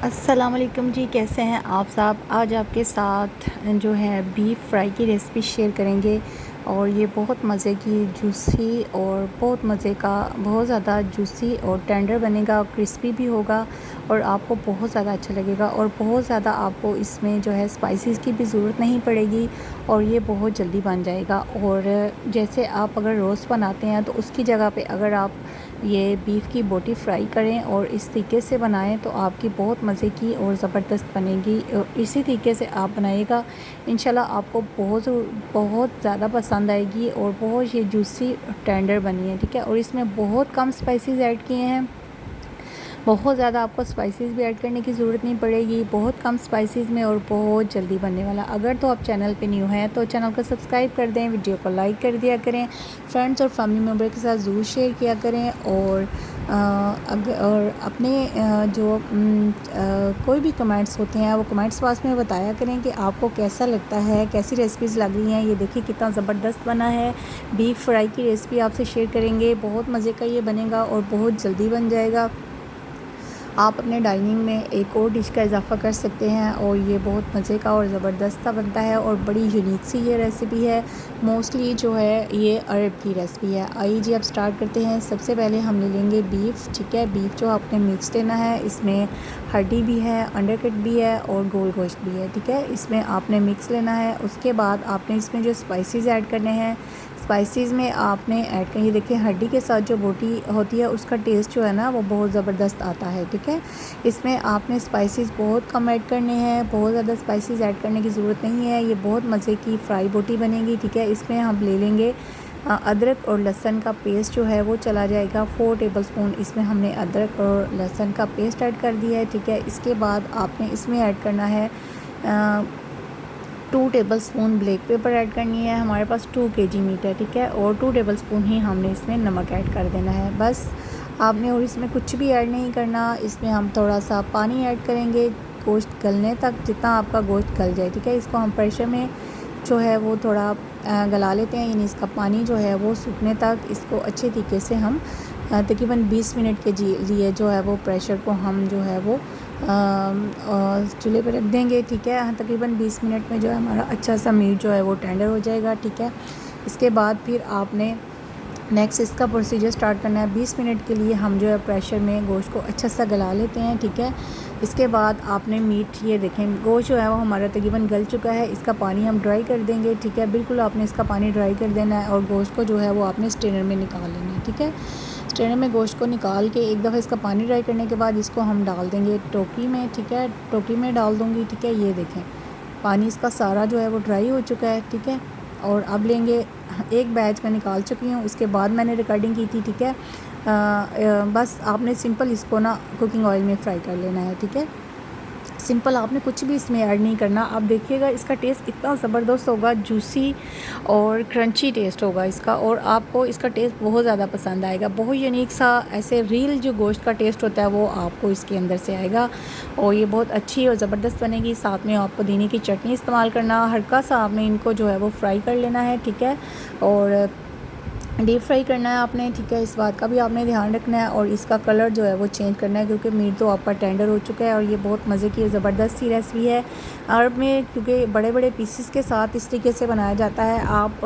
अस्सलाम वालेकुम जी, कैसे हैं आप साहब। आज आपके साथ जो है बीफ फ्राई की रेसिपी शेयर करेंगे और ये बहुत मज़े की जूसी और बहुत मज़े का, बहुत ज़्यादा जूसी और टेंडर बनेगा, क्रिस्पी भी होगा और आपको बहुत ज़्यादा अच्छा लगेगा और बहुत ज़्यादा आपको इसमें जो है स्पाइसेस की भी ज़रूरत नहीं पड़ेगी और ये बहुत जल्दी बन जाएगा। और जैसे आप अगर रोस्ट बनाते हैं तो उसकी जगह पे अगर आप ये बीफ की बोटी फ्राई करें और इस तरीके से बनाएं तो आपकी बहुत मज़े की और ज़बरदस्त बनेगी। और इसी तरीके से आप बनाइएगा, इंशाल्लाह आपको बहुत बहुत ज़्यादा पसंद आएगी और बहुत ये जूसी टेंडर बनी है, ठीक है। और इसमें बहुत कम स्पाइसेस ऐड किए हैं, बहुत ज़्यादा आपको स्पाइसेस भी ऐड करने की ज़रूरत नहीं पड़ेगी, बहुत कम स्पाइसेस में और बहुत जल्दी बनने वाला। अगर तो आप चैनल पे न्यू हैं तो चैनल को सब्सक्राइब कर दें, वीडियो को लाइक कर दिया करें, फ्रेंड्स और फैमिली मेम्बर के साथ ज़रूर शेयर किया करें। और अपने कोई भी कमेंट्स होते हैं वो कमेंट्स बॉक्स में बताया करें कि आपको कैसा लगता है, कैसी रेसिपीज़ लग रही हैं। ये देखिए कितना ज़बरदस्त बना है। बीफ फ्राई की रेसिपी आपसे शेयर करेंगे, बहुत मज़े का ये बनेगा और बहुत जल्दी बन जाएगा। आप अपने डाइनिंग में एक और डिश का इजाफ़ा कर सकते हैं और ये बहुत मज़े का और ज़बरदस्त सा बनता है और बड़ी यूनिक सी ये रेसिपी है। मोस्टली जो है ये अरब की रेसिपी है। आइए जी अब स्टार्ट करते हैं। सबसे पहले हम ले लेंगे बीफ, ठीक है। बीफ जो आपने मिक्स लेना है, इसमें हड्डी भी है, अंडरकट भी है और गोल गोश्त भी है, ठीक है। इसमें आपने मिक्स लेना है। उसके बाद आपने इसमें जो स्पाइसेस ऐड करने हैं, स्पाइसेस में आपने ऐड करें, ये देखिए हड्डी के साथ जो बोटी होती है उसका टेस्ट जो है ना वो बहुत ज़बरदस्त आता है, ठीक है। इसमें आपने स्पाइसेस बहुत कम ऐड करने हैं, बहुत ज़्यादा स्पाइसेस ऐड करने की ज़रूरत नहीं है। ये बहुत मज़े की फ्राई बोटी बनेगी, ठीक है। इसमें हम ले लेंगे अदरक और लहसुन का पेस्ट जो है वो चला जाएगा 4 टेबलस्पून। इसमें हमने अदरक और लहसुन का पेस्ट ऐड कर दिया है, ठीक है। इसके बाद आपने इसमें ऐड करना है 2 टेबलस्पून ब्लैक पेपर ऐड करनी है। हमारे पास 2 kg मीट है, ठीक है। और 2 टेबलस्पून ही हमने इसमें नमक ऐड कर देना है, बस। आपने और इसमें कुछ भी ऐड नहीं करना। इसमें हम थोड़ा सा पानी ऐड करेंगे गोश्त गलने तक, जितना आपका गोश्त गल जाए, ठीक है। इसको हम प्रेशर में जो है वो थोड़ा गला लेते हैं, यानी इसका पानी जो है वो सूखने तक इसको अच्छे तरीके से हम तकरीबन 20 मिनट के लिए जो है वो प्रेशर को हम जो है वो चूल्हे पर रख देंगे, ठीक है। तकरीबन 20 मिनट में जो है हमारा अच्छा सा मीट जो है वो टेंडर हो जाएगा, ठीक है। इसके बाद फिर आपने नेक्स्ट इसका प्रोसीजर स्टार्ट करना है। 20 मिनट के लिए हम जो है प्रेशर में गोश्त को अच्छा सा गला लेते हैं, ठीक है। इसके बाद आपने मीट, ये देखें गोश्त जो है वो हमारा तकरीबन गल चुका है। इसका पानी हम ड्राई कर देंगे, ठीक है। बिल्कुल आपने इसका पानी ड्राई कर देना है और गोश्त को जो है वो आपने स्ट्रेनर में निकाल लेना है, ठीक है। स्ट्रेनर में गोश्त को निकाल के एक दफ़ा इसका पानी ड्राई करने के बाद इसको हम डाल देंगे टोकरी में, ठीक है। टोकरी में डाल दूँगी, ठीक है। ये देखें पानी इसका सारा जो है वो ड्राई हो चुका है, ठीक है। और अब लेंगे, एक बैच मैं निकाल चुकी हूँ, उसके बाद मैंने रिकॉर्डिंग की थी, ठीक है। बस आपने सिंपल इसको ना कुकिंग ऑयल में फ्राई कर लेना है, ठीक है। सिंपल, आपने कुछ भी इसमें ऐड नहीं करना। आप देखिएगा इसका टेस्ट इतना ज़बरदस्त होगा, जूसी और क्रंची टेस्ट होगा इसका और आपको इसका टेस्ट बहुत ज़्यादा पसंद आएगा। बहुत यूनिक सा ऐसे रियल जो गोश्त का टेस्ट होता है वो आपको इसके अंदर से आएगा और ये बहुत अच्छी और ज़बरदस्त बनेगी। साथ में आपको पुदीने की चटनी इस्तेमाल करना, हल्का सा आपने इनको जो है वो फ्राई कर लेना है, ठीक है। और डीप फ्राई करना है आपने, ठीक है। इस बात का भी आपने ध्यान रखना है और इसका कलर जो है वो चेंज करना है क्योंकि मीट तो आपका टेंडर हो चुका है और ये बहुत मज़े की ज़बरदस्त सी रेसिपी है। अरब में क्योंकि बड़े बड़े पीसेस के साथ इस तरीके से बनाया जाता है। आप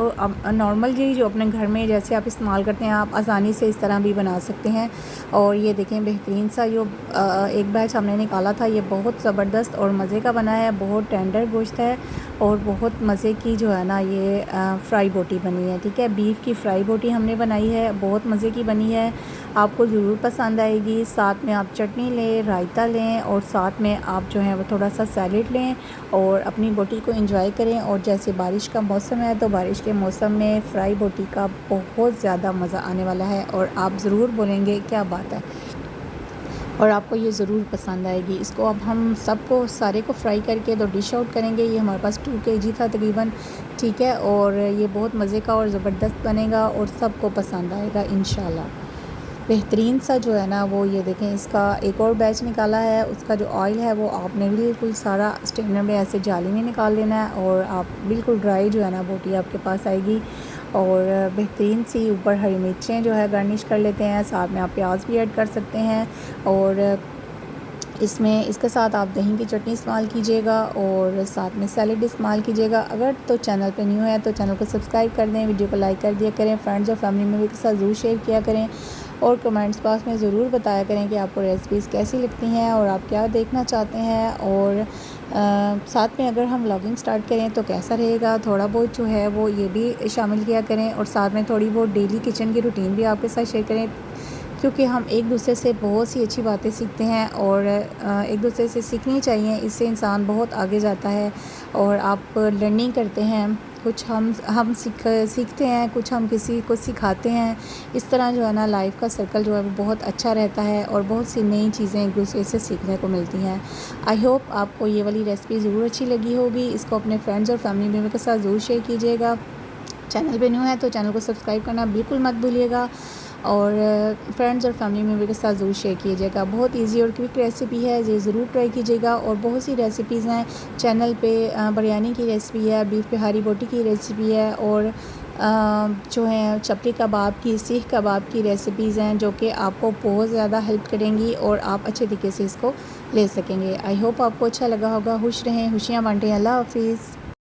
नॉर्मल जी जो अपने घर में जैसे आप इस्तेमाल करते हैं आप आसानी से इस तरह भी बना सकते हैं। और ये देखें बेहतरीन सा जो एक बैच हमने निकाला था, ये बहुत ज़बरदस्त और मज़े का बना है, बहुत टेंडर गोश्त है और बहुत मज़े की जो है ना ये फ्राई बोटी बनी है, ठीक है। बीफ की फ्राई बोटी हमने बनाई है, बहुत मज़े की बनी है, आपको ज़रूर पसंद आएगी। साथ में आप चटनी लें, रायता लें और साथ में आप जो है वो थोड़ा सा सैलेड लें और अपनी बोटी को एंजॉय करें। और जैसे बारिश का मौसम है तो बारिश के मौसम में फ्राई बोटी का बहुत ज़्यादा मज़ा आने वाला है और आप ज़रूर बोलेंगे क्या बात है, और आपको ये ज़रूर पसंद आएगी। इसको अब हम सबको सारे को फ्राई करके तो डिश आउट करेंगे। ये हमारे पास 2 kg था तकरीबन, ठीक है। और ये बहुत मज़े का और ज़बरदस्त बनेगा और सबको पसंद आएगा इंशाल्लाह। बेहतरीन सा जो है ना वो ये देखें इसका एक और बैच निकाला है, उसका जो ऑयल है वो आपने बिल्कुल सारा स्ट्रेनर में ऐसे जाली में निकाल लेना है और आप बिल्कुल ड्राई जो है ना बोटी आपके पास आएगी। और बेहतरीन सी ऊपर हरी मिर्चें जो है गार्निश कर लेते हैं, साथ में आप प्याज भी ऐड कर सकते हैं। और इसमें इसके साथ आप दही की चटनी इस्तेमाल कीजिएगा और साथ में सैलेड इस्तेमाल कीजिएगा। अगर तो चैनल पे न्यू है तो चैनल को सब्सक्राइब कर दें, वीडियो को लाइक कर दिया करें, फ्रेंड्स और फैमिली मेम्बर के साथ ज़रूर शेयर किया करें और कमेंट्स बॉक्स में ज़रूर बताया करें कि आपको रेसिपीज़ कैसी लगती हैं और आप क्या देखना चाहते हैं। और साथ में अगर हम व्लॉगिंग स्टार्ट करें तो कैसा रहेगा, थोड़ा बहुत जो है वो ये भी शामिल किया करें और साथ में थोड़ी बहुत डेली किचन की रूटीन भी आपके साथ शेयर करें, क्योंकि हम एक दूसरे से बहुत सी अच्छी बातें सीखते हैं और एक दूसरे से सीखनी चाहिए। इससे इंसान बहुत आगे जाता है और आप लर्निंग करते हैं, कुछ हम सीखते हैं, कुछ हम किसी को सिखाते हैं। इस तरह जो है ना लाइफ का सर्कल जो है वो बहुत अच्छा रहता है और बहुत सी नई चीज़ें एक दूसरे से सीखने को मिलती हैं। आई होप आपको ये वाली रेसिपी ज़रूर अच्छी लगी होगी। इसको अपने फ्रेंड्स और फैमिली मेम्बर के साथ ज़रूर शेयर कीजिएगा। चैनल पे न्यू है तो चैनल को सब्सक्राइब करना बिल्कुल मत भूलिएगा और फ्रेंड्स और फैमिली मेम्बर के साथ ज़रूर शेयर कीजिएगा। बहुत इजी और क्विक रेसिपी है, ये ज़रूर ट्राई कीजिएगा। और बहुत सी रेसिपीज़ हैं चैनल पे, बिरयानी की रेसिपी है, बीफ बिहारी बोटी की रेसिपी है और जो है चपली कबाब की, सीख कबाब की रेसिपीज़ हैं जो कि आपको बहुत ज़्यादा हेल्प करेंगी और आप अच्छे तरीके से इसको ले सकेंगे। आई होप आपको अच्छा लगा होगा। खुश रहें, खुशियाँ बांटें। अल्लाह हाफिज़।